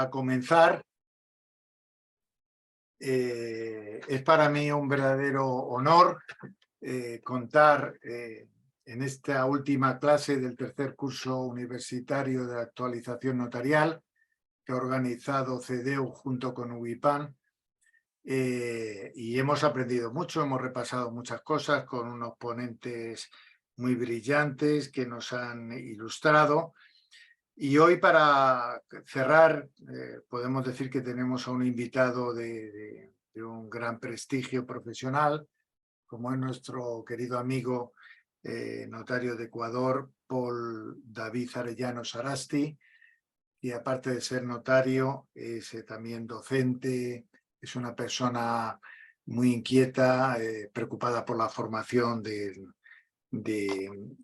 a comenzar. Es para mí un verdadero honor contar en esta última clase del tercer curso universitario de actualización notarial que ha organizado CEDEU junto con UBIPAN. Y hemos aprendido mucho, hemos repasado muchas cosas con unos ponentes muy brillantes que nos han ilustrado. Y hoy, para cerrar, podemos decir que tenemos a un invitado de un gran prestigio profesional, como es nuestro querido amigo notario de Ecuador, Paul David Arellano Sarasti, y aparte de ser notario, es también docente, es una persona muy inquieta, preocupada por la formación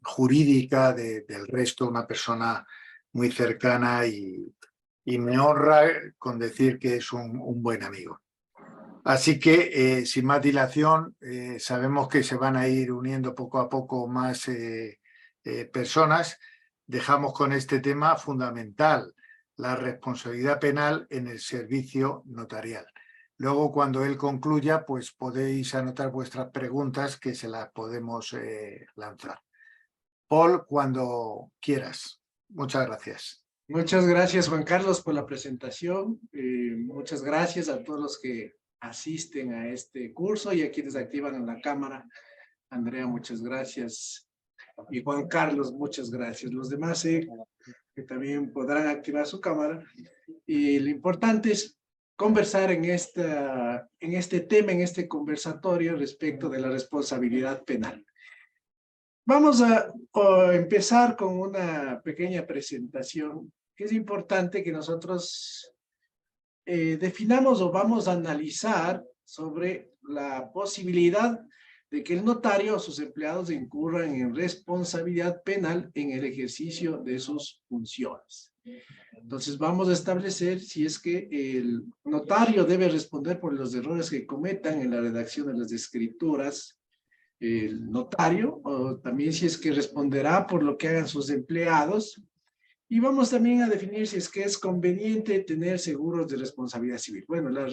jurídica del resto, una persona muy cercana y me honra con decir que es un buen amigo. Así que, sin más dilación, sabemos que se van a ir uniendo poco a poco más personas. Dejamos con este tema fundamental, la responsabilidad penal en el servicio notarial. Luego, cuando él concluya, pues podéis anotar vuestras preguntas que se las podemos lanzar. Paul, cuando quieras. Muchas gracias. Muchas gracias, Juan Carlos, por la presentación. Muchas gracias a todos los que asisten a este curso y a quienes activan en la cámara. Andrea, muchas gracias. Y Juan Carlos, muchas gracias. Los demás que también podrán activar su cámara. Y lo importante es conversar en este tema, en este conversatorio respecto de la responsabilidad penal. Vamos a empezar con una pequeña presentación que es importante que nosotros definamos o vamos a analizar sobre la posibilidad de que el notario o sus empleados incurran en responsabilidad penal en el ejercicio de sus funciones. Entonces vamos a establecer si es que el notario debe responder por los errores que cometan en la redacción de las escrituras, el notario, o también si es que responderá por lo que hagan sus empleados. Y vamos también a definir si es que es conveniente tener seguros de responsabilidad civil. Bueno, la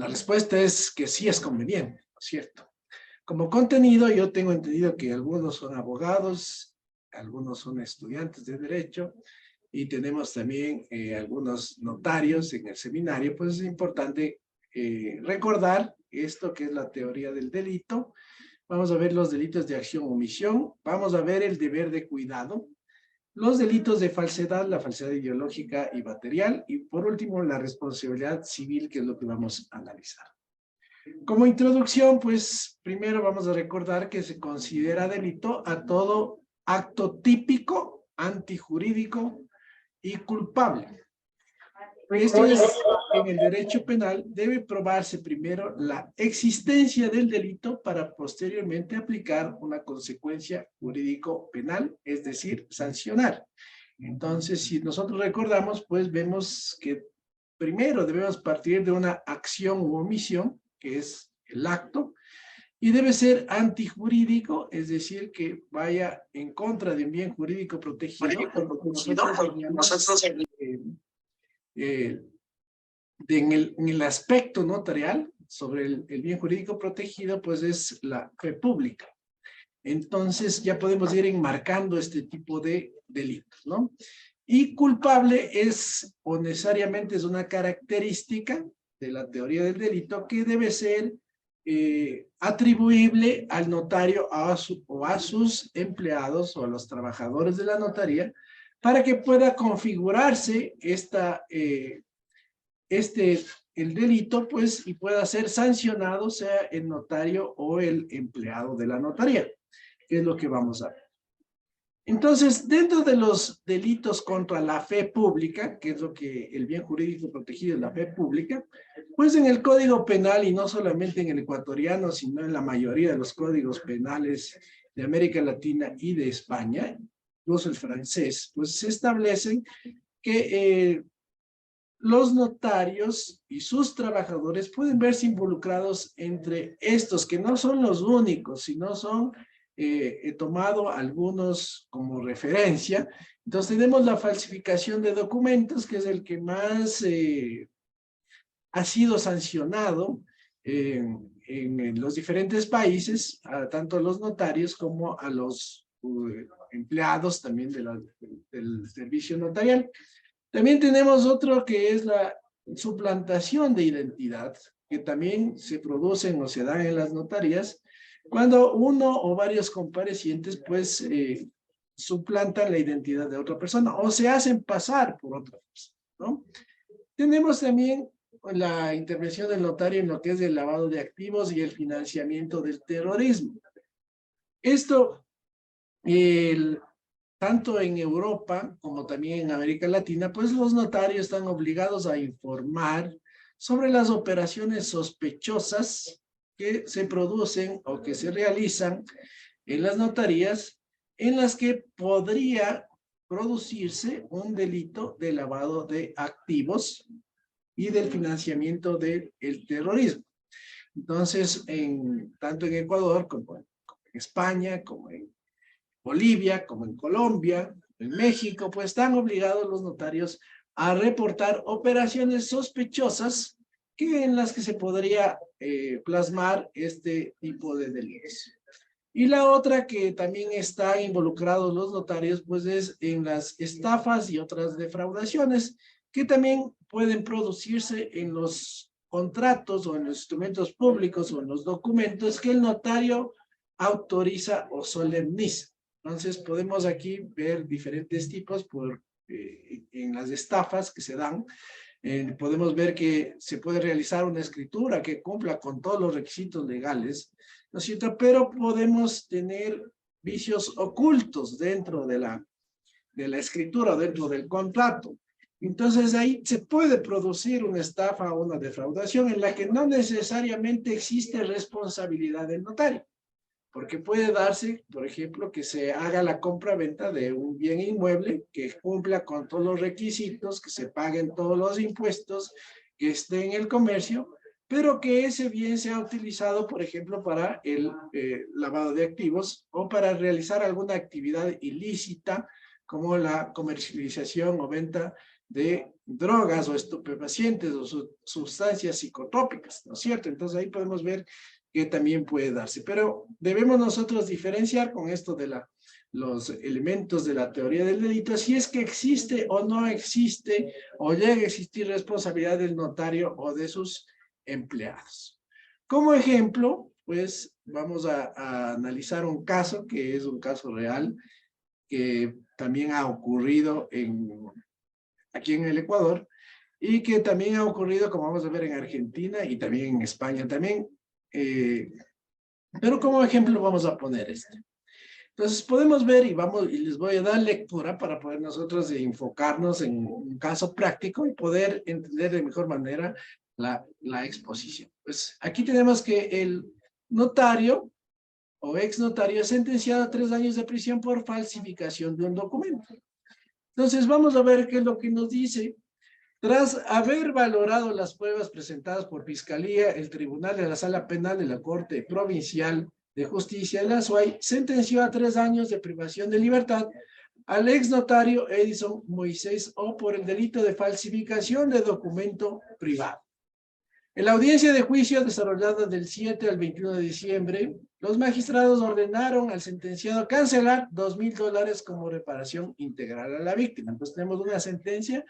respuesta es que sí es conveniente, ¿no es cierto? Como contenido, yo tengo entendido que algunos son abogados, algunos son estudiantes de Derecho, y tenemos también algunos notarios en el seminario. Pues es importante recordar esto que es la teoría del delito. Vamos a ver los delitos de acción o omisión, vamos a ver el deber de cuidado, los delitos de falsedad, la falsedad ideológica y material, y por último la responsabilidad civil, que es lo que vamos a analizar. Como introducción, pues primero vamos a recordar que se considera delito a todo acto típico, antijurídico y culpable. Esto es, en el derecho penal debe probarse primero la existencia del delito para posteriormente aplicar una consecuencia jurídico-penal, es decir, sancionar. Entonces, si nosotros recordamos, pues vemos que primero debemos partir de una acción u omisión, que es el acto, y debe ser antijurídico, es decir, que vaya en contra de un bien jurídico protegido. En el aspecto notarial sobre el bien jurídico protegido, pues es la fe pública. Entonces ya podemos ir enmarcando este tipo de delitos, ¿no? Y culpable es, o necesariamente es una característica de la teoría del delito que debe ser atribuible al notario o a sus empleados o a los trabajadores de la notaría, para que pueda configurarse el delito, pues, y pueda ser sancionado, sea el notario o el empleado de la notaría, que es lo que vamos a ver. Entonces, dentro de los delitos contra la fe pública, que es lo que el bien jurídico protegido es la fe pública, pues en el Código Penal, y no solamente en el ecuatoriano, sino en la mayoría de los códigos penales de América Latina y de España, incluso el francés, pues se establecen que los notarios y sus trabajadores pueden verse involucrados entre estos, que no son los únicos, sino son he tomado algunos como referencia. Entonces tenemos la falsificación de documentos, que es el que más ha sido sancionado en los diferentes países, tanto a los notarios como a los empleados también del servicio notarial. También tenemos otro que es la suplantación de identidad, que también se producen o se dan en las notarías, cuando uno o varios comparecientes pues suplantan la identidad de otra persona o se hacen pasar por otra persona, ¿no? Tenemos también la intervención del notario en lo que es el lavado de activos y el financiamiento del terrorismo. Esto, tanto en Europa como también en América Latina, pues los notarios están obligados a informar sobre las operaciones sospechosas que se producen o que se realizan en las notarías, en las que podría producirse un delito de lavado de activos y del financiamiento del terrorismo. Entonces, tanto en Ecuador como en España, como en Bolivia, como en Colombia, en México, pues están obligados los notarios a reportar operaciones sospechosas en las que se podría plasmar este tipo de delitos. Y la otra que también está involucrados los notarios, pues es en las estafas y otras defraudaciones que también pueden producirse en los contratos o en los instrumentos públicos o en los documentos que el notario autoriza o solemniza. Entonces podemos aquí ver diferentes tipos en las estafas que se dan. Podemos ver que se puede realizar una escritura que cumpla con todos los requisitos legales, ¿no es cierto? Pero podemos tener vicios ocultos dentro de la escritura, dentro del contrato. Entonces ahí se puede producir una estafa o una defraudación en la que no necesariamente existe responsabilidad del notario. Porque puede darse, por ejemplo, que se haga la compra-venta de un bien inmueble que cumpla con todos los requisitos, que se paguen todos los impuestos, que esté en el comercio, pero que ese bien sea utilizado, por ejemplo, para el lavado de activos o para realizar alguna actividad ilícita, como la comercialización o venta de drogas o estupefacientes o sustancias psicotrópicas, ¿no es cierto? Entonces ahí podemos ver que también puede darse. Pero debemos nosotros diferenciar con esto de los elementos de la teoría del delito, si es que existe o no existe, o llega a existir responsabilidad del notario o de sus empleados. Como ejemplo, pues vamos a analizar un caso que es un caso real, que también ha ocurrido aquí en el Ecuador, y que también ha ocurrido, como vamos a ver, en Argentina y también en España también. Pero como ejemplo vamos a poner este. Entonces podemos ver y les voy a dar lectura para poder nosotros enfocarnos en un caso práctico y poder entender de mejor manera la exposición. Pues aquí tenemos que el notario o ex notario es sentenciado a 3 años de prisión por falsificación de un documento. Entonces vamos a ver qué es lo que nos dice. Tras haber valorado las pruebas presentadas por Fiscalía, el Tribunal de la Sala Penal de la Corte Provincial de Justicia de la SUAY sentenció a 3 años de privación de libertad al ex notario Edison Moisés O por el delito de falsificación de documento privado. En la audiencia de juicio desarrollada del 7 al 21 de diciembre, los magistrados ordenaron al sentenciado cancelar $2,000 como reparación integral a la víctima. Entonces tenemos una sentencia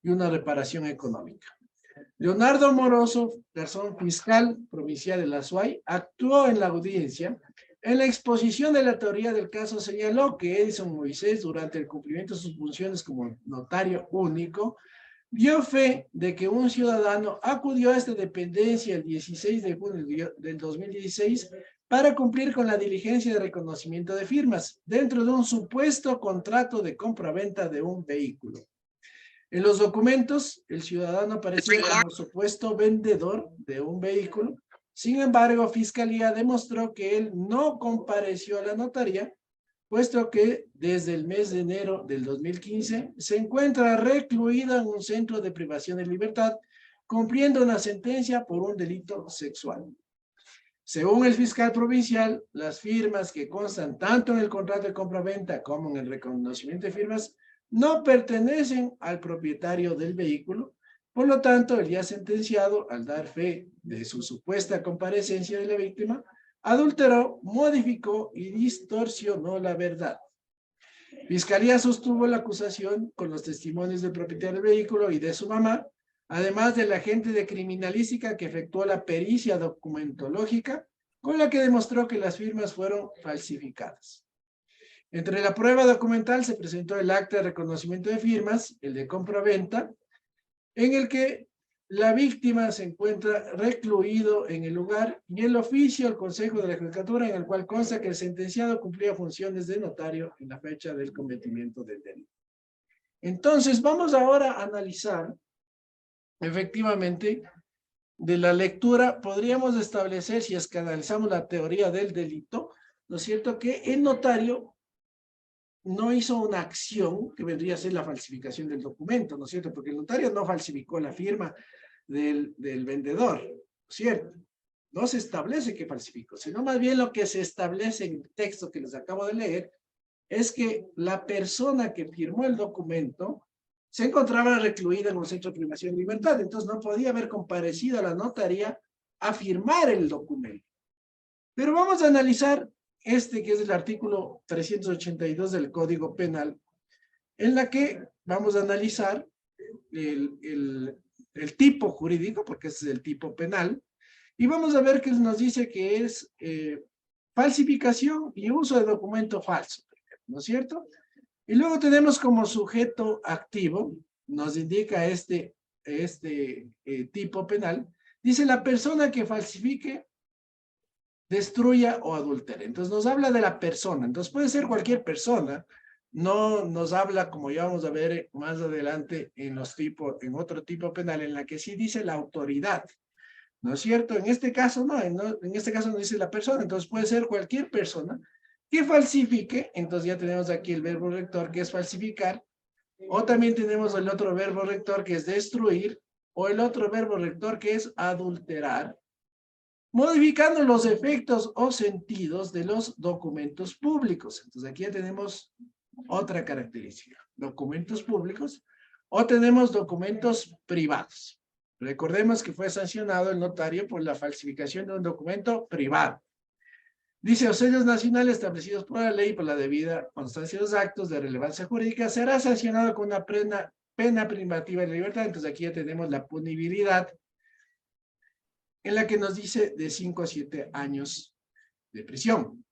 y una reparación económica. Leonardo Moroso, garzón fiscal provincial de la SUAY, actuó en la audiencia. En la exposición de la teoría del caso señaló que Edison Moisés, durante el cumplimiento de sus funciones como notario único, dio fe de que un ciudadano acudió a esta dependencia el 16 de junio del 2016 para cumplir con la diligencia de reconocimiento de firmas dentro de un supuesto contrato de compra-venta de un vehículo. En los documentos, el ciudadano apareció como supuesto vendedor de un vehículo. Sin embargo, Fiscalía demostró que él no compareció a la notaría, puesto que desde el mes de enero del 2015 se encuentra recluido en un centro de privación de libertad, cumpliendo una sentencia por un delito sexual. Según el fiscal provincial, las firmas que constan tanto en el contrato de compra-venta como en el reconocimiento de firmas no pertenecen al propietario del vehículo. Por lo tanto, el ya sentenciado, al dar fe de su supuesta comparecencia de la víctima, adulteró, modificó y distorsionó la verdad. Fiscalía sostuvo la acusación con los testimonios del propietario del vehículo y de su mamá, además del agente de criminalística que efectuó la pericia documentológica, con la que demostró que las firmas fueron falsificadas. Entre la prueba documental se presentó el acta de reconocimiento de firmas, el de compra-venta, en el que la víctima se encuentra recluido en el lugar, y el oficio al Consejo de la Judicatura en el cual consta que el sentenciado cumplía funciones de notario en la fecha del cometimiento del delito. Entonces, vamos ahora a analizar, efectivamente, de la lectura, podríamos establecer, si es que analizamos la teoría del delito, ¿no es cierto?, que el notario no hizo una acción que vendría a ser la falsificación del documento, ¿no es cierto? Porque el notario no falsificó la firma del vendedor, ¿no es cierto? No se establece que falsificó, sino más bien lo que se establece en el texto que les acabo de leer es que la persona que firmó el documento se encontraba recluida en un centro de privación de libertad, entonces no podía haber comparecido a la notaría a firmar el documento. Pero vamos a analizar que es el artículo 382 del Código Penal, en la que vamos a analizar el tipo jurídico, porque ese es el tipo penal, y vamos a ver que nos dice que es falsificación y uso de documento falso, ¿no es cierto? Y luego tenemos como sujeto activo, nos indica tipo penal, dice la persona que falsifique, destruya o adultere. Entonces nos habla de la persona, entonces puede ser cualquier persona, no nos habla, como ya vamos a ver más adelante en otro tipo penal, en la que sí dice la autoridad, ¿no es cierto? En este caso no, en este caso no dice la persona, entonces puede ser cualquier persona que falsifique, entonces ya tenemos aquí el verbo rector que es falsificar, o también tenemos el otro verbo rector que es destruir, o el otro verbo rector que es adulterar, modificando los efectos o sentidos de los documentos públicos. Entonces aquí ya tenemos otra característica, documentos públicos, o tenemos documentos privados. Recordemos que fue sancionado el notario por la falsificación de un documento privado. Dice, los sellos nacionales establecidos por la ley por la debida constancia de los actos de relevancia jurídica será sancionado con una pena privativa de libertad. Entonces aquí ya tenemos la punibilidad en la que nos dice de 5 a 7 años de prisión.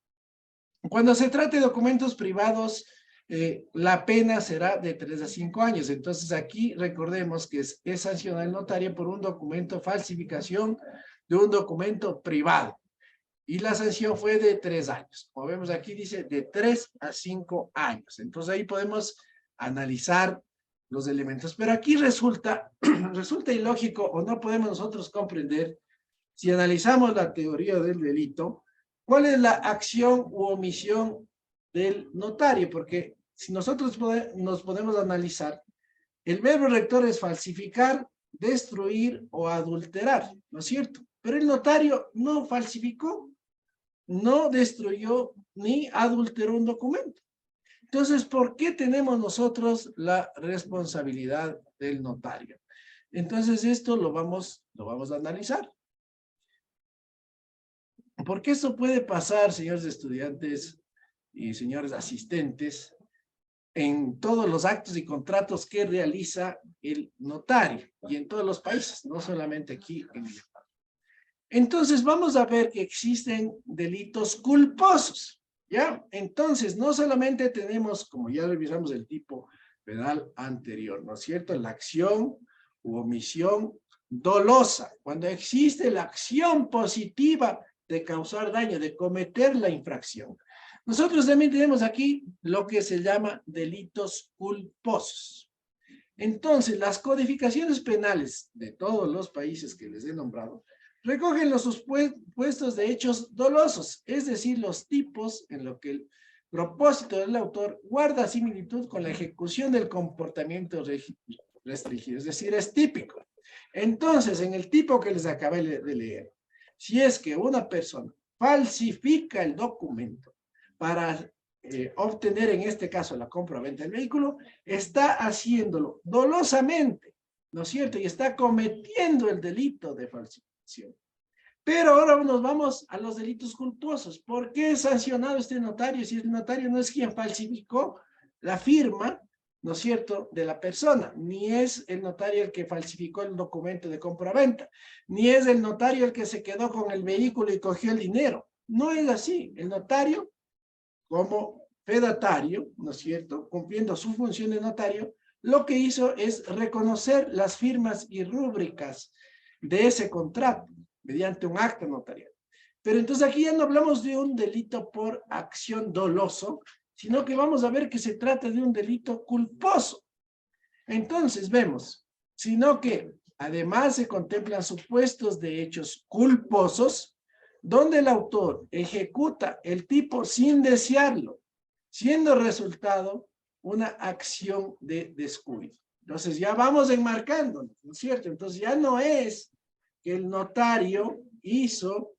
Cuando se trate de documentos privados, la pena será de 3 a 5 años. Entonces aquí recordemos que es sancionado el notario por un documento, falsificación de un documento privado. Y la sanción fue de 3 años. Como vemos aquí dice de 3 a 5 años. Entonces ahí podemos analizar los elementos. Pero aquí resulta ilógico o no podemos nosotros comprender, si analizamos la teoría del delito, cuál es la acción u omisión del notario. Porque si nosotros nos podemos analizar, el verbo rector es falsificar, destruir o adulterar, ¿no es cierto? Pero el notario no falsificó, no destruyó ni adulteró un documento. Entonces, ¿por qué tenemos nosotros la responsabilidad del notario? Entonces, esto lo vamos a analizar. Porque esto puede pasar, señores estudiantes y señores asistentes, en todos los actos y contratos que realiza el notario y en todos los países, no solamente aquí en el Ecuador. Entonces vamos a ver que existen delitos culposos, ¿ya? Entonces no solamente tenemos, como ya revisamos el tipo penal anterior, ¿no es cierto? La acción u omisión dolosa, cuando existe la acción positiva de causar daño, de cometer la infracción. Nosotros también tenemos aquí lo que se llama delitos culposos. Entonces, las codificaciones penales de todos los países que les he nombrado recogen los supuestos de hechos dolosos, es decir, los tipos en lo que el propósito del autor guarda similitud con la ejecución del comportamiento restringido, es decir, es típico. Entonces, en el tipo que les acabé de leer, si es que una persona falsifica el documento para obtener, en este caso, la compra-venta del vehículo, está haciéndolo dolosamente, ¿no es cierto? Y está cometiendo el delito de falsificación. Pero ahora nos vamos a los delitos culposos. ¿Por qué es sancionado este notario si el notario no es quien falsificó la firma, ¿no es cierto?, de la persona? Ni es el notario el que falsificó el documento de compra-venta, ni es el notario el que se quedó con el vehículo y cogió el dinero. No es así. El notario, como fedatario, ¿no es cierto?, cumpliendo su función de notario, lo que hizo es reconocer las firmas y rúbricas de ese contrato mediante un acta notarial. Pero entonces aquí ya no hablamos de un delito por acción doloso, sino que vamos a ver que se trata de un delito culposo. Entonces vemos, sino que además se contemplan supuestos de hechos culposos, donde el autor ejecuta el tipo sin desearlo, siendo resultado una acción de descuido. Entonces ya vamos enmarcándonos, ¿no es cierto? Entonces ya no es que el notario hizo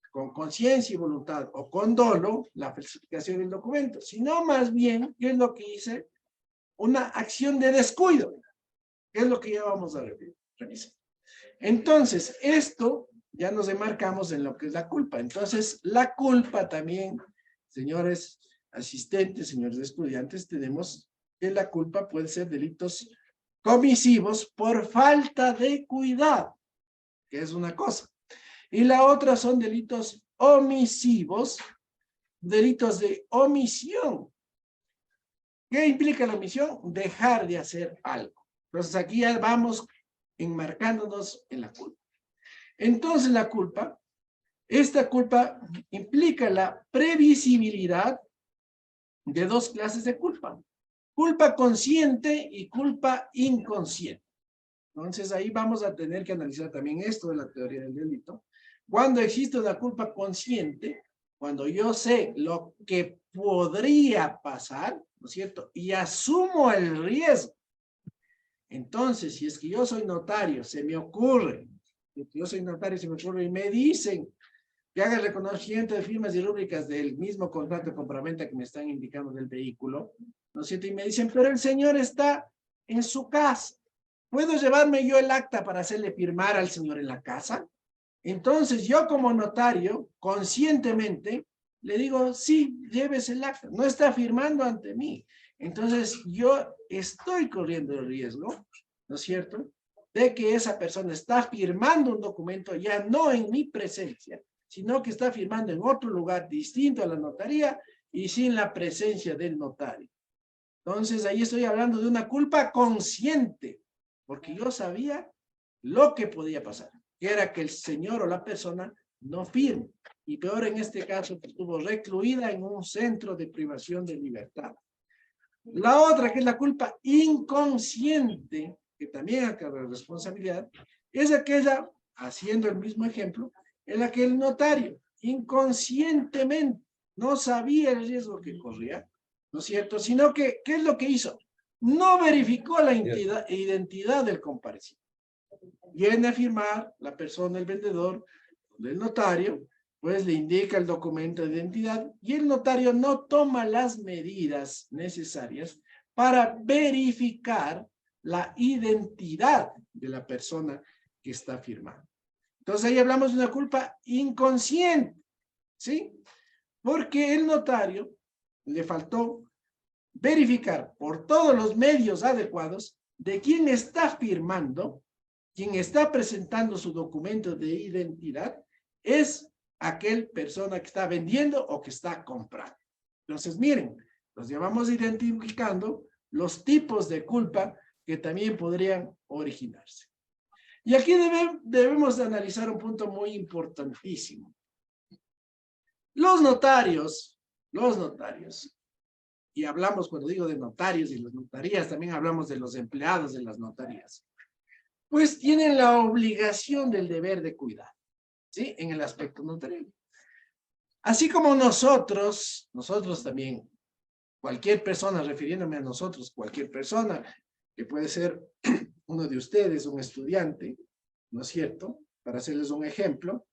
con conciencia y voluntad o con dolo la falsificación del documento, sino más bien, ¿qué es lo que hice? Una acción de descuido, que es lo que ya vamos a revisar. Entonces, esto ya nos demarcamos en lo que es la culpa. Entonces, la culpa también, señores asistentes, señores estudiantes, tenemos que la culpa puede ser delitos comisivos por falta de cuidado, que es una cosa. Y la otra son delitos omisivos, delitos de omisión. ¿Qué implica la omisión? Dejar de hacer algo. Entonces aquí ya vamos enmarcándonos en la culpa. Entonces la culpa, esta culpa implica la previsibilidad de dos clases de culpa. Culpa consciente y culpa inconsciente. Entonces ahí vamos a tener que analizar también esto de la teoría del delito. Cuando existe una culpa consciente, cuando yo sé lo que podría pasar, ¿no es cierto? Y asumo el riesgo. Entonces, si es que yo soy notario, se me ocurre, y me dicen que haga el reconocimiento de firmas y rúbricas del mismo contrato de compraventa que me están indicando del vehículo, ¿no es cierto? Y me dicen, pero el señor está en su casa. ¿Puedo llevarme yo el acta para hacerle firmar al señor en la casa? Entonces yo como notario, conscientemente, le digo, sí, llévese el acta. No está firmando ante mí. Entonces yo estoy corriendo el riesgo, ¿no es cierto?, de que esa persona está firmando un documento ya no en mi presencia, sino que está firmando en otro lugar distinto a la notaría y sin la presencia del notario. Entonces ahí estoy hablando de una culpa consciente, porque yo sabía lo que podía pasar, que era que el señor o la persona no firme, y peor en este caso, que estuvo recluida en un centro de privación de libertad. La otra, que es la culpa inconsciente, que también acaba de responsabilidad, es aquella, haciendo el mismo ejemplo, en la que el notario inconscientemente no sabía el riesgo que corría, ¿no es cierto? Sino que, ¿qué es lo que hizo? No verificó la identidad del compareciente. Viene a firmar la persona, el vendedor, del notario, pues le indica el documento de identidad y el notario no toma las medidas necesarias para verificar la identidad de la persona que está firmando. Entonces ahí hablamos de una culpa inconsciente, ¿sí? Porque el notario le faltó verificar por todos los medios adecuados de quién está firmando, quién está presentando su documento de identidad, es aquel persona que está vendiendo o que está comprando. Entonces, miren, nos llevamos identificando los tipos de culpa que también podrían originarse. Y aquí debemos de analizar un punto muy importantísimo. Los notarios, y hablamos, cuando digo de notarios y las notarías, también hablamos de los empleados de las notarías, pues tienen la obligación del deber de cuidar, ¿sí? En el aspecto notarial. Así como nosotros también, cualquier persona, refiriéndome a nosotros, cualquier persona, que puede ser uno de ustedes, un estudiante, ¿no es cierto? Para hacerles un ejemplo,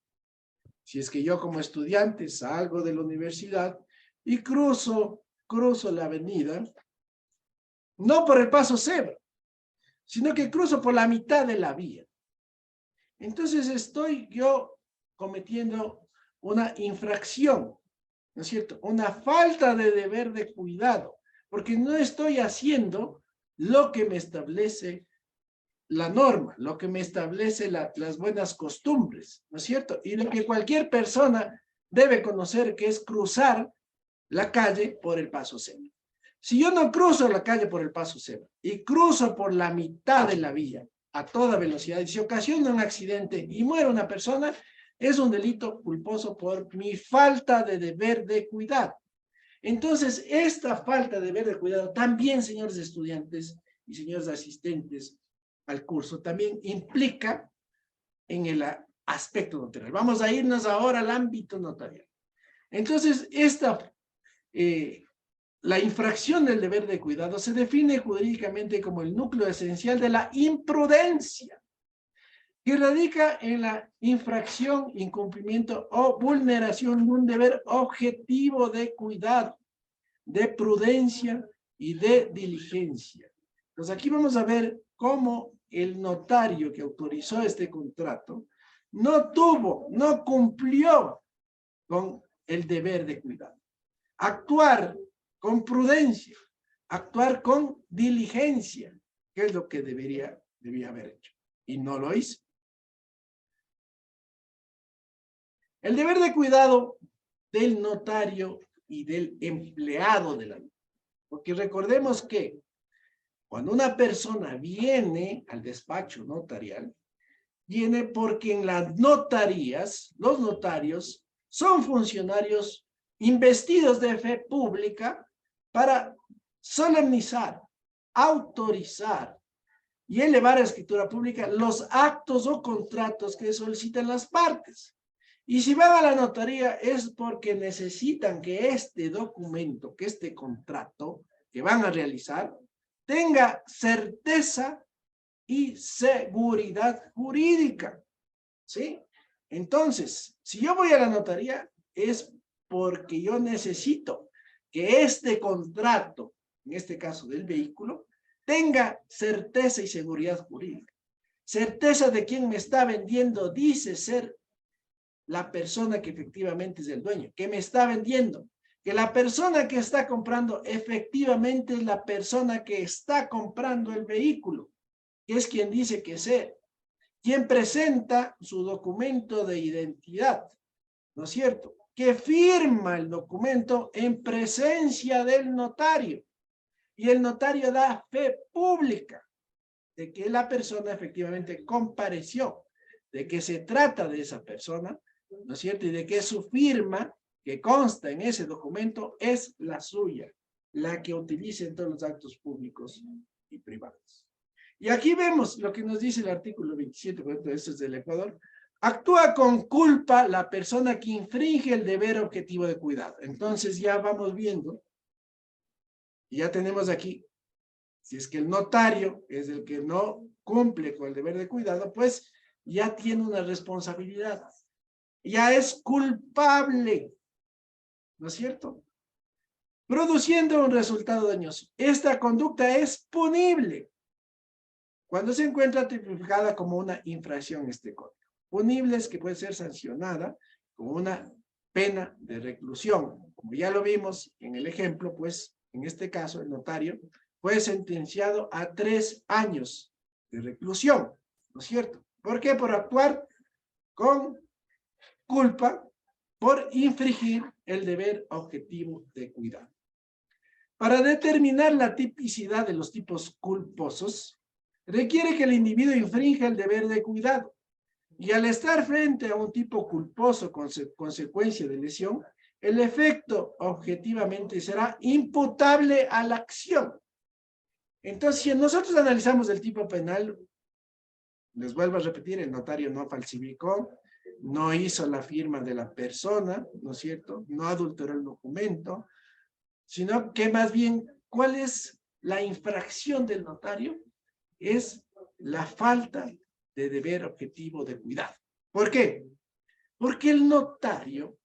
Si es que yo como estudiante salgo de la universidad y cruzo la avenida, no por el paso cebra, sino que cruzo por la mitad de la vía. Entonces estoy yo cometiendo una infracción, ¿no es cierto? Una falta de deber de cuidado, porque no estoy haciendo lo que me establece la norma, lo que me establece las buenas costumbres, ¿no es cierto? Y lo que cualquier persona debe conocer, que es cruzar la calle por el paso cebra. Si yo no cruzo la calle por el paso cebra y cruzo por la mitad de la vía a toda velocidad y si ocasiona un accidente y muere una persona, es un delito culposo por mi falta de deber de cuidado. Entonces, esta falta de deber de cuidado también, señores estudiantes y señores asistentes al curso, también implica en el aspecto notarial. Vamos a irnos ahora al ámbito notarial. Entonces, la infracción del deber de cuidado se define jurídicamente como el núcleo esencial de la imprudencia, que radica en la infracción, incumplimiento o vulneración de un deber objetivo de cuidado, de prudencia y de diligencia. Entonces aquí vamos a ver cómo el notario que autorizó este contrato no cumplió con el deber de cuidado. Actuar con prudencia, actuar con diligencia, que es lo que debía haber hecho, y no lo hizo. El deber de cuidado del notario y del empleado de la notaría. Porque recordemos que cuando una persona viene al despacho notarial, viene porque en las notarías, los notarios son funcionarios investidos de fe pública para solemnizar, autorizar y elevar a escritura pública los actos o contratos que solicitan las partes. Y si van a la notaría es porque necesitan que este documento, que este contrato que van a realizar, tenga certeza y seguridad jurídica, ¿sí? Entonces, si yo voy a la notaría es porque yo necesito que este contrato, en este caso del vehículo, tenga certeza y seguridad jurídica. Certeza de quién me está vendiendo, dice ser la persona que efectivamente es el dueño, que me está vendiendo, que la persona que está comprando efectivamente es la persona que está comprando el vehículo, que es quien dice que es él, quien presenta su documento de identidad, ¿no es cierto? Que firma el documento en presencia del notario y el notario da fe pública de que la persona efectivamente compareció, de que se trata de esa persona, ¿no es cierto? Y de que su firma que consta en ese documento es la suya, la que utiliza en todos los actos públicos y privados. Y aquí vemos lo que nos dice el artículo 27, bueno, esto es del Ecuador. Actúa con culpa la persona que infringe el deber objetivo de cuidado. Entonces ya vamos viendo, y ya tenemos aquí, si es que el notario es el que no cumple con el deber de cuidado, pues ya tiene una responsabilidad. Ya es culpable, ¿no es cierto? Produciendo un resultado dañoso. Esta conducta es punible cuando se encuentra tipificada como una infracción este código. Punible es que puede ser sancionada con una pena de reclusión. Como ya lo vimos en el ejemplo, pues en este caso el notario fue sentenciado a 3 años de reclusión, ¿no es cierto? ¿Por qué? Por actuar con culpa, por infringir el deber objetivo de cuidado. Para determinar la tipicidad de los tipos culposos, requiere que el individuo infrinja el deber de cuidado. Y al estar frente a un tipo culposo consecuencia de lesión, el efecto objetivamente será imputable a la acción. Entonces, si nosotros analizamos el tipo penal, les vuelvo a repetir, el notario no falsificó, no hizo la firma de la persona, ¿no es cierto? No adulteró el documento, sino que más bien, ¿cuál es la infracción del notario? Es la falta de deber objetivo de cuidado. ¿Por qué? Porque el notario,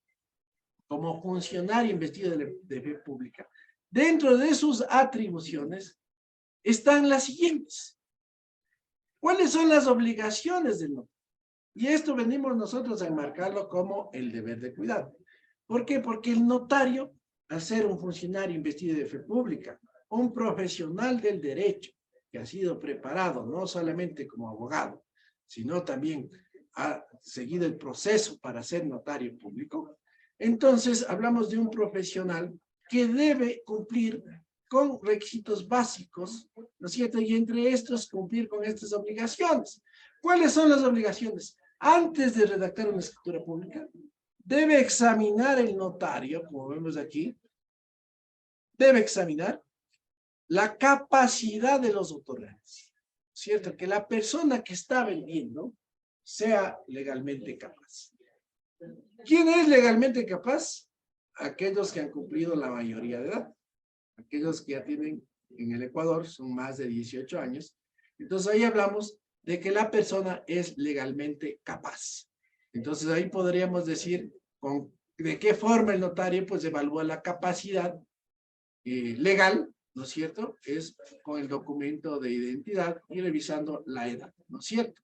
como funcionario investido de fe pública, dentro de sus atribuciones están las siguientes. ¿Cuáles son las obligaciones del notario? Y esto venimos nosotros a enmarcarlo como el deber de cuidado. ¿Por qué? Porque el notario, al ser un funcionario investido de fe pública, un profesional del derecho, que ha sido preparado no solamente como abogado, sino también ha seguido el proceso para ser notario público, entonces hablamos de un profesional que debe cumplir con requisitos básicos, ¿no es cierto? Y entre estos cumplir con estas obligaciones. ¿Cuáles son las obligaciones? Antes de redactar una escritura pública, debe examinar el notario, como vemos aquí, debe examinar la capacidad de los otorgantes, ¿cierto? Que la persona que está vendiendo sea legalmente capaz. ¿Quién es legalmente capaz? Aquellos que han cumplido la mayoría de edad. Aquellos que ya tienen, en el Ecuador, son más de 18 años. Entonces ahí hablamos de que la persona es legalmente capaz. Entonces ahí podríamos decir de qué forma el notario pues evalúa la capacidad legal, ¿no es cierto? Es con el documento de identidad y revisando la edad, ¿no es cierto?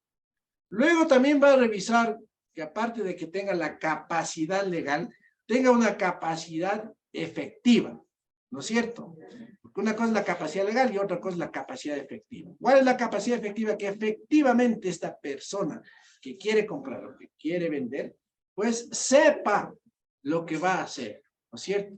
Luego también va a revisar que aparte de que tenga la capacidad legal, tenga una capacidad efectiva, ¿no es cierto? Porque una cosa es la capacidad legal y otra cosa es la capacidad efectiva. ¿Cuál es la capacidad efectiva? Que efectivamente esta persona que quiere comprar o que quiere vender, pues sepa lo que va a hacer, ¿no es cierto?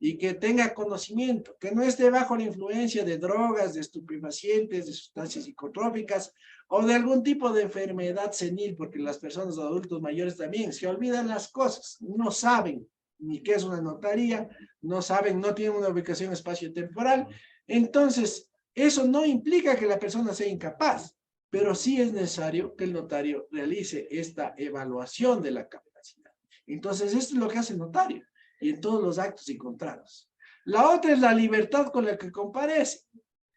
Y que tenga conocimiento, que no esté bajo la influencia de drogas, de estupefacientes, de sustancias psicotrópicas o de algún tipo de enfermedad senil, porque las personas adultos mayores también se olvidan las cosas, no saben ni qué es una notaría, no saben, no tienen una ubicación espacio-temporal. Entonces, eso no implica que la persona sea incapaz, pero sí es necesario que el notario realice esta evaluación de la capacidad. Entonces, esto es lo que hace el notario y en todos los actos y contratos. La otra es la libertad con la que comparece.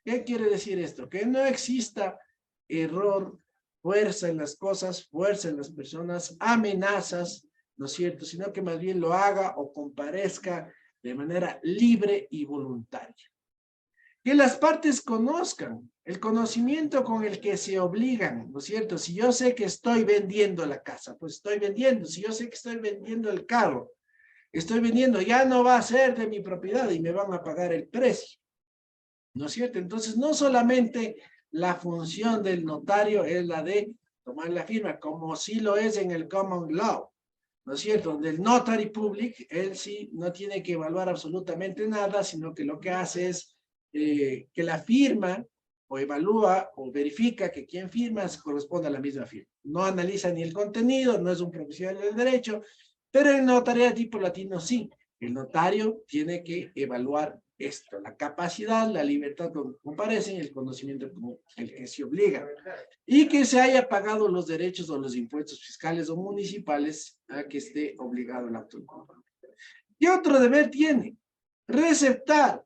¿Qué quiere decir esto? Que no exista error, fuerza en las cosas, fuerza en las personas, amenazas, ¿no es cierto? Sino que más bien lo haga o comparezca de manera libre y voluntaria. Que las partes conozcan el conocimiento con el que se obligan, ¿no es cierto? Si yo sé que estoy vendiendo la casa, pues estoy vendiendo. Si yo sé que estoy vendiendo el carro, estoy vendiendo, ya no va a ser de mi propiedad y me van a pagar el precio, ¿no es cierto? Entonces, no solamente la función del notario es la de tomar la firma, como sí lo es en el common law, ¿no es cierto? Donde el notary public, él sí no tiene que evaluar absolutamente nada, sino que lo que hace es que la firma o evalúa o verifica que quien firma se corresponde a la misma firma. No analiza ni el contenido, no es un profesional del derecho, pero el notario de tipo latino sí. El notario tiene que evaluar esto, la capacidad, la libertad con que comparecen, el conocimiento como el que se obliga. Y que se haya pagado los derechos o los impuestos fiscales o municipales a que esté obligado el acto. ¿Qué otro deber tiene? Receptar,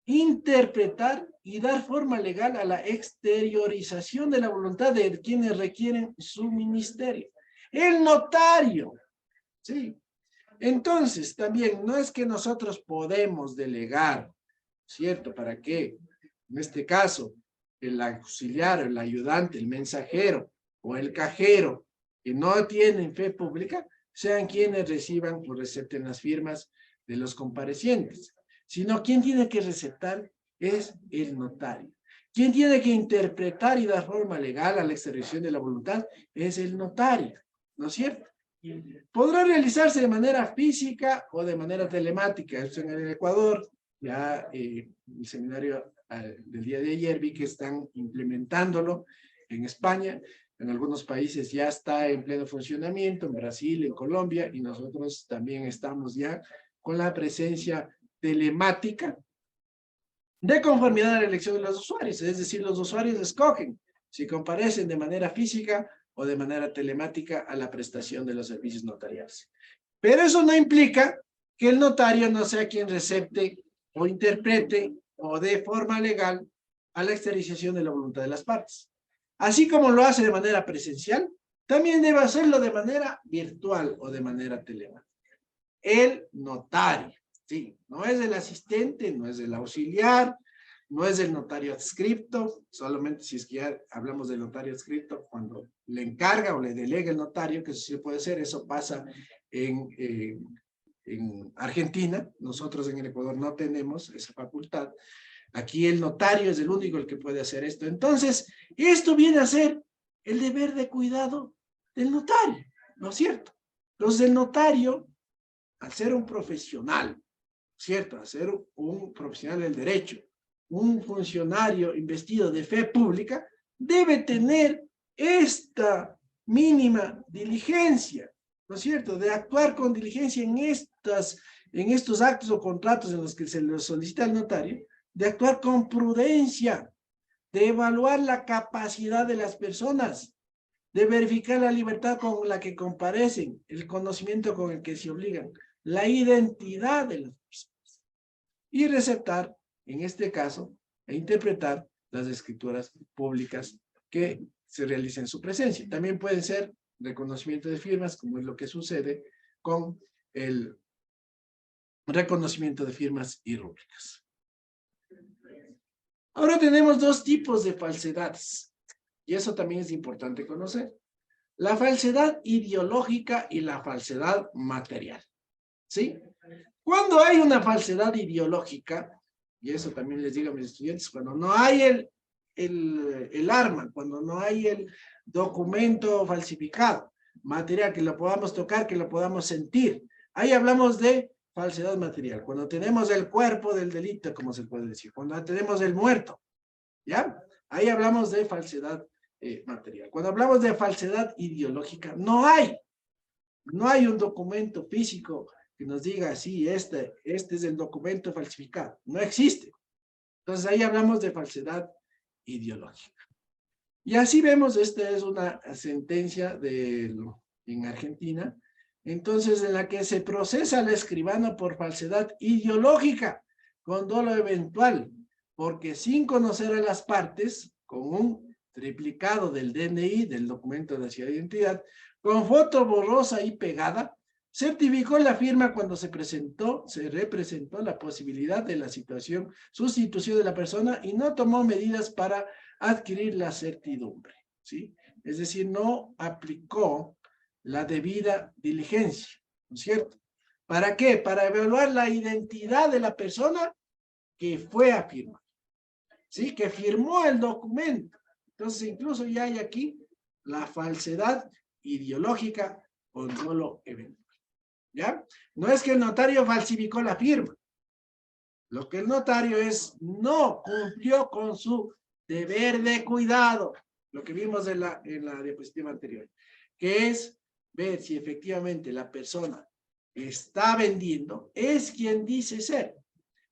interpretar y dar forma legal a la exteriorización de la voluntad de quienes requieren su ministerio. El notario. Sí. Entonces, también no es que nosotros podemos delegar, ¿cierto? ¿Para qué? En este caso, el auxiliar, el ayudante, el mensajero o el cajero que no tienen fe pública, sean quienes reciban o recepten las firmas de los comparecientes. Sino quien tiene que receptar es el notario. Quien tiene que interpretar y dar forma legal a la exteriorización de la voluntad es el notario, ¿no es cierto? Podrá realizarse de manera física o de manera telemática. Esto en el Ecuador, ya el seminario del día de ayer vi que están implementándolo en España, en algunos países ya está en pleno funcionamiento, en Brasil, en Colombia, y nosotros también estamos ya con la presencia telemática de conformidad a la elección de los usuarios, es decir, los usuarios escogen si comparecen de manera física o de manera telemática a la prestación de los servicios notariales. Pero eso no implica que el notario no sea quien recepte o interprete o dé forma legal a la exteriorización de la voluntad de las partes. Así como lo hace de manera presencial, también debe hacerlo de manera virtual o de manera telemática. El notario, sí, no es el asistente, no es el auxiliar, no es el notario adscripto, solamente si es que ya hablamos del notario adscripto, cuando le encarga o le delega el notario, que eso sí puede ser, eso pasa en Argentina, nosotros en el Ecuador no tenemos esa facultad. Aquí el notario es el único el que puede hacer esto. Entonces, esto viene a ser el deber de cuidado del notario, ¿no es cierto? Entonces, el notario, al ser un profesional, ¿cierto? Al ser un profesional del derecho, un funcionario investido de fe pública, debe tener esta mínima diligencia, ¿no es cierto? De actuar con diligencia en estos actos o contratos en los que se le solicita al notario, de actuar con prudencia, de evaluar la capacidad de las personas, de verificar la libertad con la que comparecen, el conocimiento con el que se obligan, la identidad de las personas, y receptar, en este caso, e interpretar las escrituras públicas que se realicen en su presencia. También pueden ser reconocimiento de firmas, como es lo que sucede con el reconocimiento de firmas y rúbricas. Ahora tenemos dos tipos de falsedades, y eso también es importante conocer. La falsedad ideológica y la falsedad material, ¿sí? Cuando hay una falsedad ideológica, y eso también les digo a mis estudiantes, cuando no hay el arma, cuando no hay el documento falsificado, material, que lo podamos tocar, que lo podamos sentir, ahí hablamos de falsedad material. Cuando tenemos el cuerpo del delito, como se puede decir, cuando tenemos el muerto, ¿ya? Ahí hablamos de falsedad material. Cuando hablamos de falsedad ideológica, no hay un documento físico que nos diga, sí, este es el documento falsificado. No existe. Entonces ahí hablamos de falsedad ideológica. Y así vemos, esta es una sentencia en Argentina, entonces en la que se procesa al escribano por falsedad ideológica, con dolo eventual, porque sin conocer a las partes, con un triplicado del DNI, del documento de la identidad, con foto borrosa y pegada, certificó la firma cuando se representó la posibilidad de la sustitución de la persona y no tomó medidas para adquirir la certidumbre, ¿sí? Es decir, no aplicó la debida diligencia, ¿no es cierto? ¿Para qué? Para evaluar la identidad de la persona que fue a firmar, ¿sí? Que firmó el documento. Entonces, incluso ya hay aquí la falsedad ideológica o dolo eventual, ¿ya? No es que el notario falsificó la firma. Lo que el notario no cumplió con su deber de cuidado, lo que vimos en la diapositiva anterior, que es ver si efectivamente la persona está vendiendo, es quien dice ser,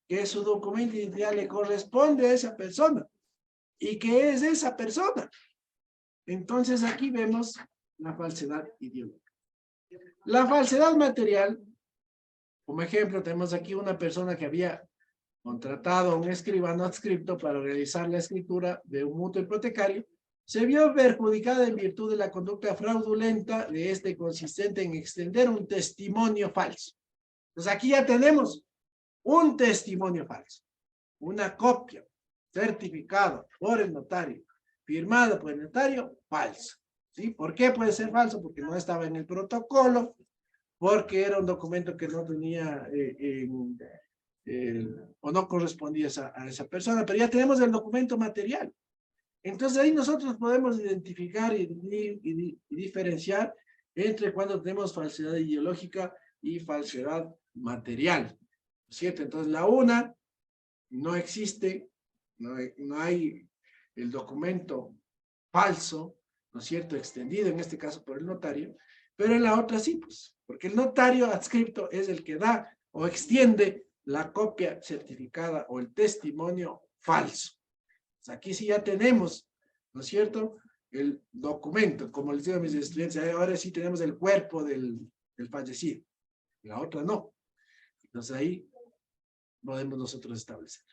que su documento de identidad le corresponde a esa persona y que es esa persona. Entonces aquí vemos la falsedad ideológica. La falsedad material, como ejemplo, tenemos aquí una persona que había contratado a un escribano adscripto para realizar la escritura de un mutuo hipotecario, se vio perjudicada en virtud de la conducta fraudulenta de este consistente en extender un testimonio falso. Entonces aquí ya tenemos un testimonio falso, una copia certificada por el notario, firmado por el notario, falso. ¿Sí? ¿Por qué puede ser falso? Porque no estaba en el protocolo, porque era un documento que no tenía o no correspondía a esa persona, pero ya tenemos el documento material. Entonces ahí nosotros podemos identificar y diferenciar entre cuando tenemos falsedad ideológica y falsedad material, ¿cierto? Entonces la una no existe, no hay el documento falso, ¿no es cierto?, extendido en este caso por el notario, pero en la otra sí, pues, porque el notario adscripto es el que da o extiende la copia certificada o el testimonio falso. Pues aquí sí ya tenemos, ¿no es cierto?, el documento, como les digo a mis estudiantes, ahora sí tenemos el cuerpo del fallecido, la otra no. Entonces ahí podemos nosotros establecer.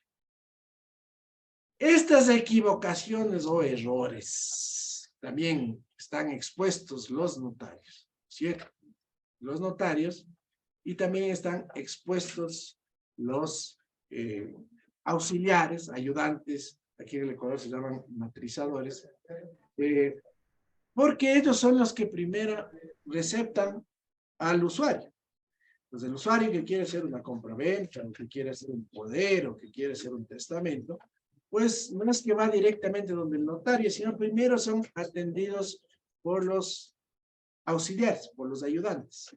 Estas equivocaciones o errores también están expuestos los notarios, ¿cierto? Los notarios, y también están expuestos los auxiliares, ayudantes, aquí en el Ecuador se llaman matrizadores, porque ellos son los que primero receptan al usuario. Entonces, el usuario que quiere hacer una compraventa, o que quiere hacer un poder, o que quiere hacer un testamento, pues no es que va directamente donde el notario, sino primero son atendidos por los auxiliares, por los ayudantes.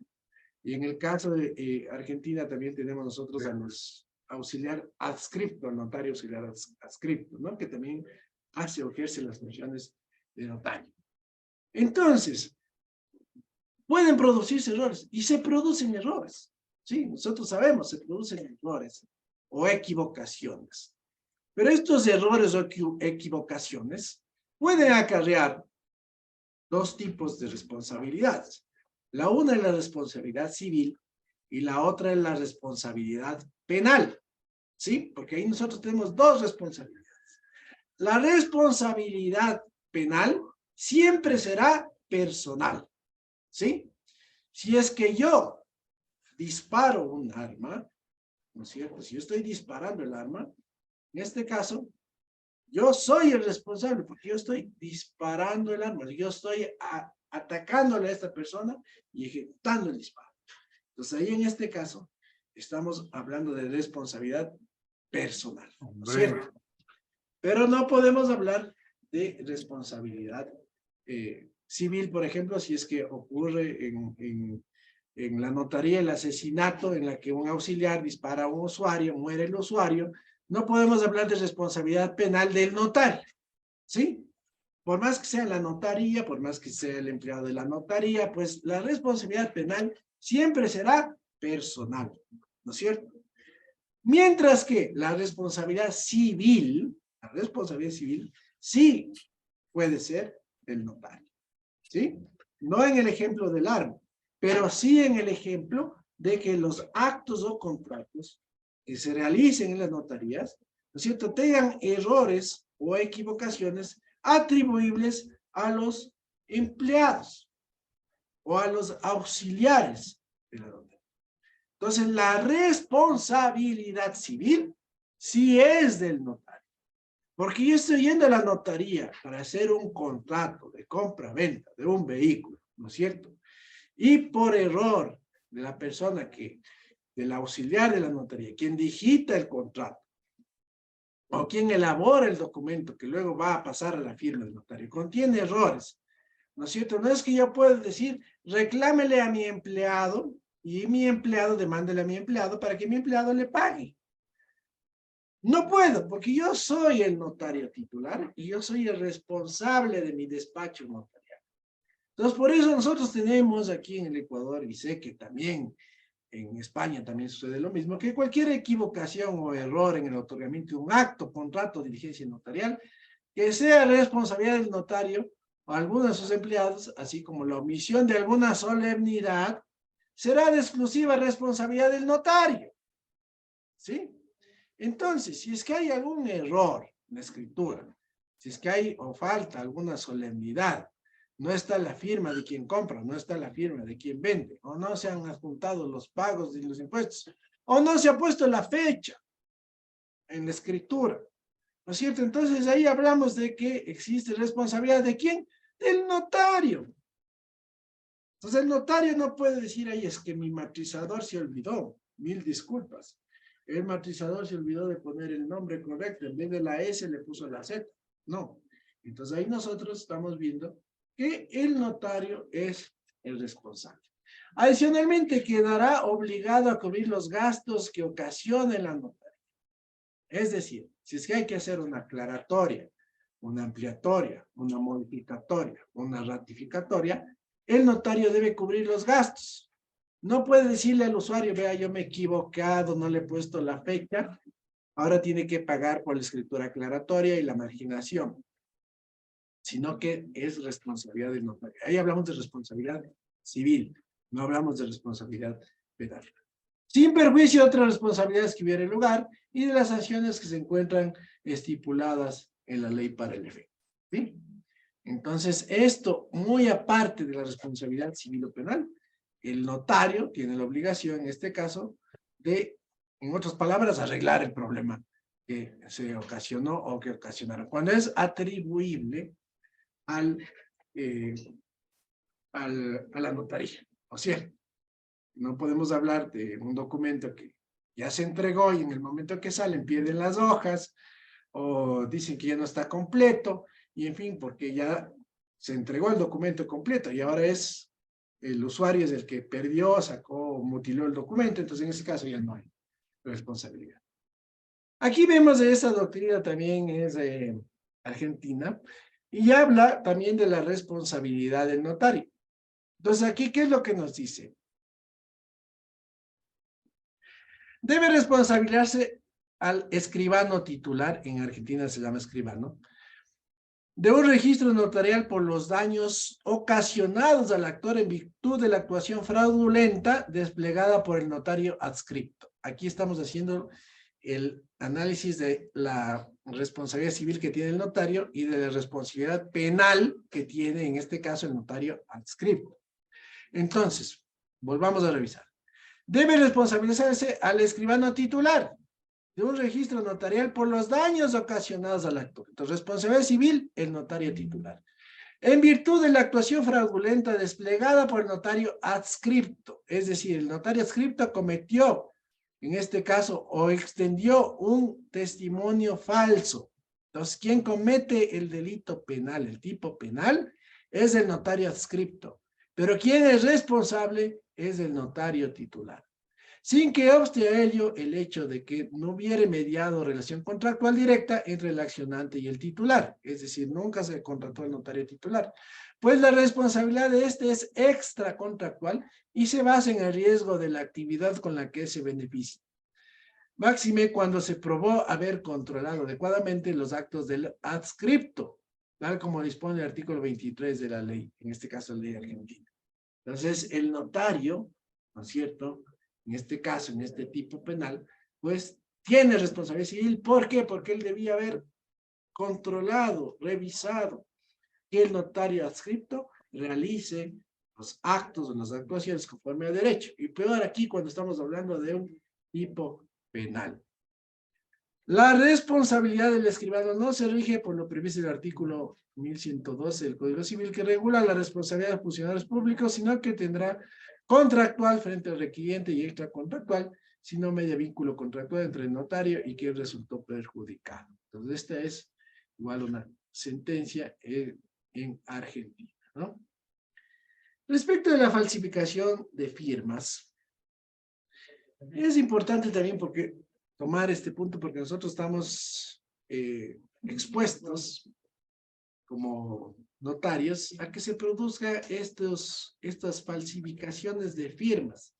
Y en el caso de Argentina también tenemos nosotros a los auxiliar adscripto, notario auxiliar adscripto, ¿no? Que también hace o ejerce las funciones de notario. Entonces, pueden producirse errores, y se producen errores, ¿sí? Nosotros sabemos, se producen errores o equivocaciones. Pero estos errores o equivocaciones pueden acarrear dos tipos de responsabilidades. La una es la responsabilidad civil y la otra es la responsabilidad penal, ¿sí? Porque ahí nosotros tenemos dos responsabilidades. La responsabilidad penal siempre será personal, ¿sí? Si es que yo disparo un arma, ¿no es cierto? Si yo estoy disparando el arma, en este caso, yo soy el responsable porque yo estoy disparando el arma, yo estoy atacándole a esta persona y ejecutando el disparo. Entonces ahí en este caso estamos hablando de responsabilidad personal, ¿no es cierto? Pero no podemos hablar de responsabilidad civil, por ejemplo, si es que ocurre en la notaría el asesinato en la que un auxiliar dispara a un usuario, muere el usuario, no podemos hablar de responsabilidad penal del notario, ¿sí? Por más que sea la notaría, por más que sea el empleado de la notaría, pues la responsabilidad penal siempre será personal, ¿no es cierto? Mientras que la responsabilidad civil sí puede ser del notario, ¿sí? No en el ejemplo del arma, pero sí en el ejemplo de que los actos o contratos que se realicen en las notarías, ¿no es cierto?, tengan errores o equivocaciones atribuibles a los empleados o a los auxiliares de la notaría. Entonces, la responsabilidad civil sí es del notario. Porque yo estoy yendo a la notaría para hacer un contrato de compra-venta de un vehículo, ¿no es cierto? Y por error de la persona del auxiliar de la notaría, quien digita el contrato, o quien elabora el documento que luego va a pasar a la firma del notario, contiene errores, ¿no es cierto? No es que yo pueda decir, reclámele a mi empleado y mi empleado demándele a mi empleado para que mi empleado le pague. No puedo, porque yo soy el notario titular y yo soy el responsable de mi despacho notarial. Entonces, por eso nosotros tenemos aquí en el Ecuador, y sé que también en España también sucede lo mismo, que cualquier equivocación o error en el otorgamiento de un acto, contrato, diligencia notarial, que sea responsabilidad del notario o alguno de sus empleados, así como la omisión de alguna solemnidad, será de exclusiva responsabilidad del notario, ¿sí? Entonces, si es que hay algún error en la escritura, si es que hay o falta alguna solemnidad, no está la firma de quien compra, no está la firma de quien vende, o no se han adjuntado los pagos de los impuestos, o no se ha puesto la fecha en la escritura, ¿no es cierto? Entonces ahí hablamos de que existe responsabilidad ¿de quién? Del notario. Entonces el notario no puede decir, ahí es que mi matrizador se olvidó, mil disculpas. El matrizador se olvidó de poner el nombre correcto, en vez de la S le puso la Z. No. Entonces ahí nosotros estamos viendo que el notario es el responsable. Adicionalmente, quedará obligado a cubrir los gastos que ocasione la notaría. Es decir, si es que hay que hacer una aclaratoria, una ampliatoria, una modificatoria, una ratificatoria, el notario debe cubrir los gastos. No puede decirle al usuario, vea, yo me he equivocado, no le he puesto la fecha, ahora tiene que pagar por la escritura aclaratoria y la marginación, sino que es responsabilidad del notario. Ahí hablamos de responsabilidad civil, no hablamos de responsabilidad penal. Sin perjuicio de otras responsabilidades que hubiera lugar y de las sanciones que se encuentran estipuladas en la ley para el efecto, ¿sí? Entonces, esto, muy aparte de la responsabilidad civil o penal, el notario tiene la obligación, en este caso, de, en otras palabras, arreglar el problema que se ocasionó o que ocasionaron. Cuando es atribuible a la notaría. O sea, no podemos hablar de un documento que ya se entregó y en el momento que salen pierden las hojas o dicen que ya no está completo y en fin, porque ya se entregó el documento completo y ahora es el usuario es el que perdió, sacó, mutiló el documento, entonces en ese caso ya no hay responsabilidad. Aquí vemos de esa doctrina también es argentina y habla también de la responsabilidad del notario. Entonces aquí, ¿qué es lo que nos dice? Debe responsabilizarse al escribano titular, en Argentina se llama escribano, de un registro notarial por los daños ocasionados al actor en virtud de la actuación fraudulenta desplegada por el notario adscripto. Aquí estamos haciendo el análisis de la responsabilidad civil que tiene el notario y de la responsabilidad penal que tiene en este caso el notario adscripto. Entonces, volvamos a revisar. Debe responsabilizarse al escribano titular de un registro notarial por los daños ocasionados al actor. Entonces, responsabilidad civil, el notario titular. En virtud de la actuación fraudulenta desplegada por el notario adscripto, es decir, el notario adscripto cometió, en este caso, o extendió un testimonio falso. Entonces, ¿quién comete el delito penal, el tipo penal? Es el notario adscripto. Pero ¿quién es responsable? Es el notario titular. Sin que obste a ello el hecho de que no hubiere mediado relación contractual directa entre el accionante y el titular, es decir, nunca se contrató el notario titular, pues la responsabilidad de este es extracontractual y se basa en el riesgo de la actividad con la que se beneficia. Máxime cuando se probó haber controlado adecuadamente los actos del adscripto, tal como dispone el artículo 23 de la ley, en este caso la ley argentina. Entonces, el notario, ¿no es cierto?, en este caso, en este tipo penal, pues tiene responsabilidad civil. ¿Por qué? Porque él debía haber controlado, revisado que el notario adscripto realice los actos o las actuaciones conforme a derecho. Y peor aquí cuando estamos hablando de un tipo penal. La responsabilidad del escribano no se rige por lo previsto en el artículo 1112 del Código Civil que regula la responsabilidad de funcionarios públicos, sino que tendrá contractual frente al requiriente y extracontractual, sino media vínculo contractual entre el notario y quien resultó perjudicado. Entonces, esta es igual una sentencia en Argentina, ¿no? Respecto de la falsificación de firmas, es importante también porque tomar este punto porque nosotros estamos expuestos como notarios a que se produzca estas falsificaciones de firmas,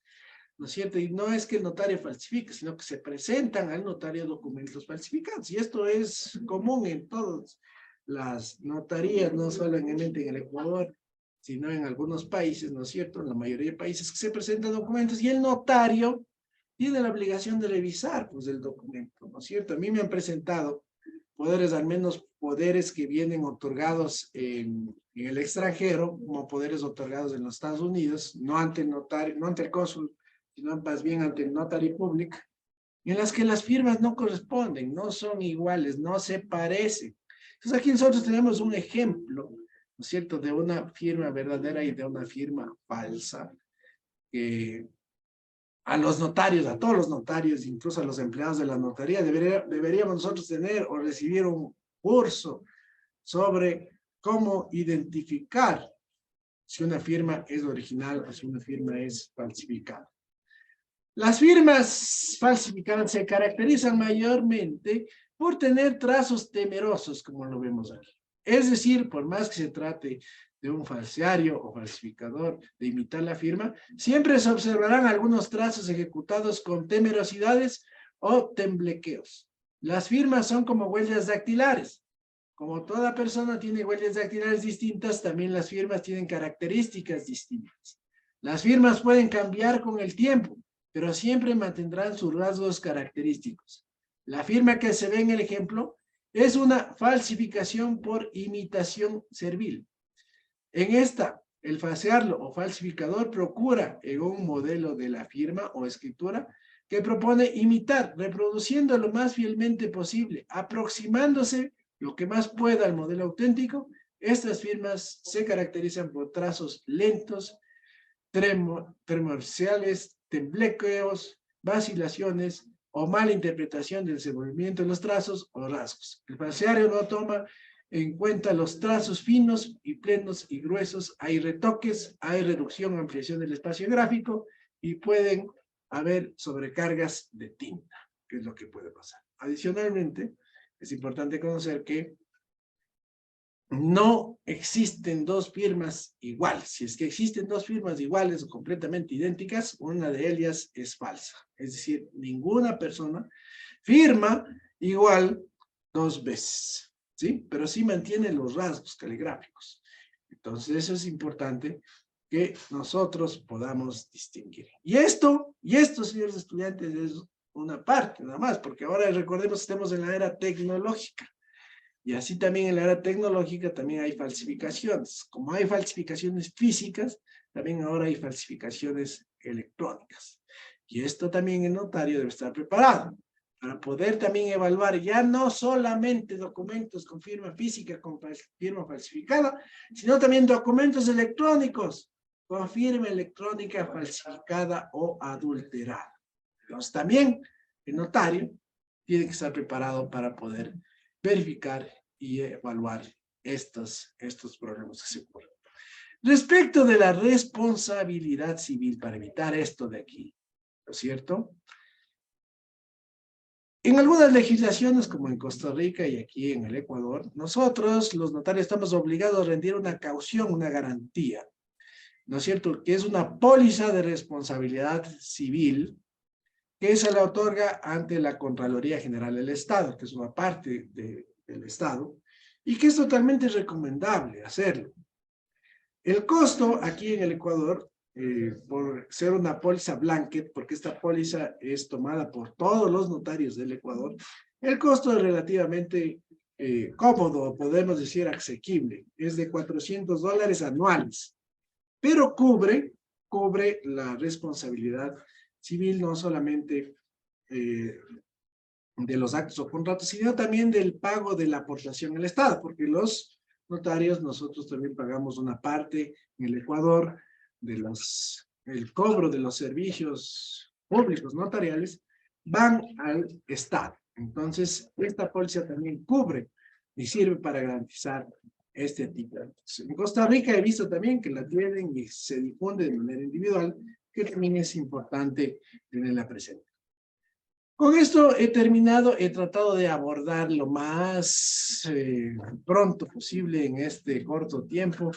¿no es cierto? Y no es que el notario falsifique, sino que se presentan al notario documentos falsificados. Y esto es común en todas las notarías, no solamente en el Ecuador, sino en algunos países, ¿no es cierto? En la mayoría de países que se presentan documentos y el notario tiene la obligación de revisar pues el documento, ¿no es cierto? A mí me han presentado poderes, al menos poderes que vienen otorgados en el extranjero, como poderes otorgados en los Estados Unidos, no ante el notario, no ante el cónsul, sino más bien ante el notary public, en las que las firmas no corresponden, no son iguales, no se parecen. Entonces aquí nosotros tenemos un ejemplo, ¿no es cierto?, de una firma verdadera y de una firma falsa, que a los notarios, a todos los notarios, incluso a los empleados de la notaría, deberíamos nosotros tener o recibir un curso sobre cómo identificar si una firma es original o si una firma es falsificada. Las firmas falsificadas se caracterizan mayormente por tener trazos temerosos, como lo vemos aquí. Es decir, por más que se trate de un falsario o falsificador de imitar la firma, siempre se observarán algunos trazos ejecutados con temerosidades o temblequeos. Las firmas son como huellas dactilares. Como toda persona tiene huellas dactilares distintas, también las firmas tienen características distintas. Las firmas pueden cambiar con el tiempo, pero siempre mantendrán sus rasgos característicos. La firma que se ve en el ejemplo es una falsificación por imitación servil. En esta, el falsearlo o falsificador procura en un modelo de la firma o escritura que propone imitar, reproduciendo lo más fielmente posible, aproximándose lo que más pueda al modelo auténtico. Estas firmas se caracterizan por trazos lentos, tremorciales, temblequeos, vacilaciones o mala interpretación del desenvolvimiento de los trazos o rasgos. El falseario no toma en cuenta los trazos finos y plenos y gruesos. Hay retoques, hay reducción o ampliación del espacio gráfico y pueden haber sobrecargas de tinta, que es lo que puede pasar. Adicionalmente, es importante conocer que no existen dos firmas iguales. Si es que existen dos firmas iguales o completamente idénticas, una de ellas es falsa. Es decir, ninguna persona firma igual dos veces, ¿sí? Pero sí mantiene los rasgos caligráficos. Entonces, eso es importante que nosotros podamos distinguir. Y esto, señores estudiantes, es una parte nada más, porque ahora recordemos que estamos en la era tecnológica. Y así también en la era tecnológica también hay falsificaciones. Como hay falsificaciones físicas, también ahora hay falsificaciones electrónicas. Y esto también el notario debe estar preparado para poder también evaluar ya no solamente documentos con firma física, con firma falsificada, sino también documentos electrónicos con firma electrónica falsificada o adulterada. Entonces también el notario tiene que estar preparado para poder verificar y evaluar estos problemas que se ocurren. Respecto de la responsabilidad civil, para evitar esto de aquí, ¿no es cierto? En algunas legislaciones, como en Costa Rica y aquí en el Ecuador, nosotros, los notarios, estamos obligados a rendir una caución, una garantía, ¿no es cierto? Que es una póliza de responsabilidad civil que se le otorga ante la Contraloría General del Estado, que es una parte del Estado, y que es totalmente recomendable hacerlo. El costo aquí en el Ecuador, por ser una póliza blanket, porque esta póliza es tomada por todos los notarios del Ecuador, el costo es relativamente cómodo, podemos decir asequible, es de $400 anuales, pero cubre la responsabilidad civil, no solamente de los actos o contratos, sino también del pago de la aportación al Estado, porque los notarios, nosotros también pagamos una parte en el Ecuador el cobro de los servicios públicos notariales, van al Estado. Entonces, esta póliza también cubre y sirve para garantizar este tipo de cosas. En Costa Rica he visto también que la tienen y se difunde de manera individual, que también es importante tenerla presente. Con esto he terminado, he tratado de abordar lo más pronto posible en este corto tiempo